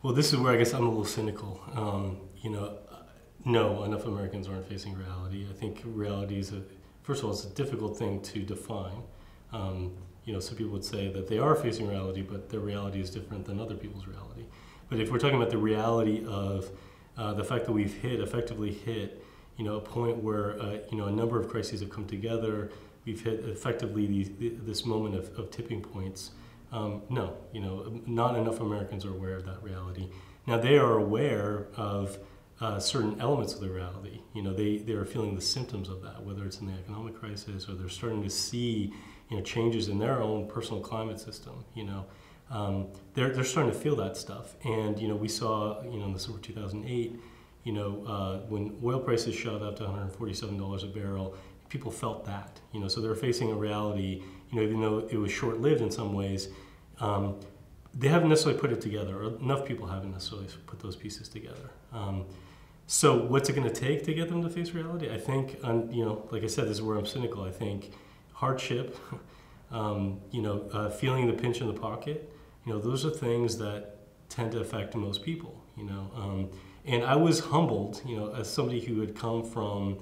Well, this is where I guess I'm a little cynical. No, enough Americans aren't facing reality. I think reality is first of all, it's a difficult thing to define. Some people would say that they are facing reality, but their reality is different than other people's reality. But if we're talking about the reality of the fact that we've effectively hit, a point where a number of crises have come together, we've hit effectively this moment of tipping points. No, not enough Americans are aware of that reality. Now they are aware of certain elements of the reality. They are feeling the symptoms of that, whether it's in the economic crisis or they're starting to see, changes in their own personal climate system. They're starting to feel that stuff. And we saw, in the summer 2008, when oil prices shot up to $147 a barrel, people felt that. So they're facing a reality. Even though it was short-lived in some ways, they haven't necessarily put it together, or enough people haven't necessarily put those pieces together. So what's it going to take to get them to face reality? I think, like I said, this is where I'm cynical. I think hardship, feeling the pinch in the pocket, those are things that tend to affect most people. And I was humbled, as somebody who had come from,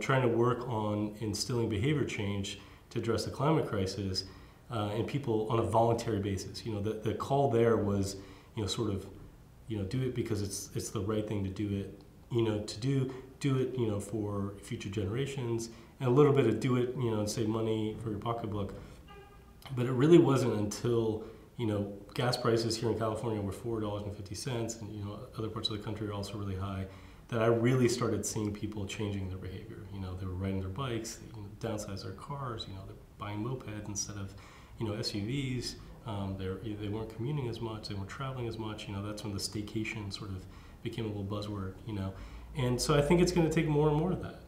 trying to work on instilling behavior change to address the climate crisis in people on a voluntary basis. The call there was, do it because it's the right thing to do it, to do it, for future generations, and a little bit of do it, and save money for your pocketbook. But it really wasn't until, gas prices here in California were $4.50, and other parts of the country are also really high, that I really started seeing people changing their behavior. They were riding their bikes, they downsized their cars, they're buying mopeds instead of, SUVs. They weren't commuting as much, they weren't traveling as much. That's when the staycation sort of became a little buzzword. And so I think it's going to take more and more of that.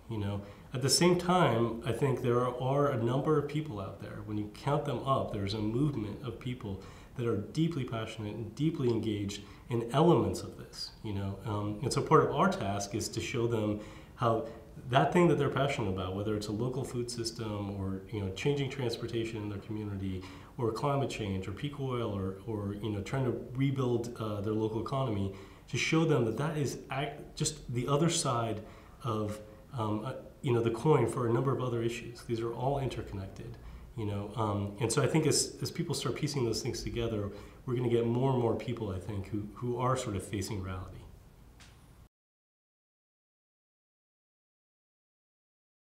At the same time, I think there are a number of people out there. When you count them up, there's a movement of people that are deeply passionate and deeply engaged in elements of this. And so part of our task is to show them how that thing that they're passionate about, whether it's a local food system or changing transportation in their community, or climate change, or peak oil, or trying to rebuild their local economy, to show them that is just the other side of the coin for a number of other issues. These are all interconnected. And so I think as people start piecing those things together, we're going to get more and more people, I think, who are sort of facing reality.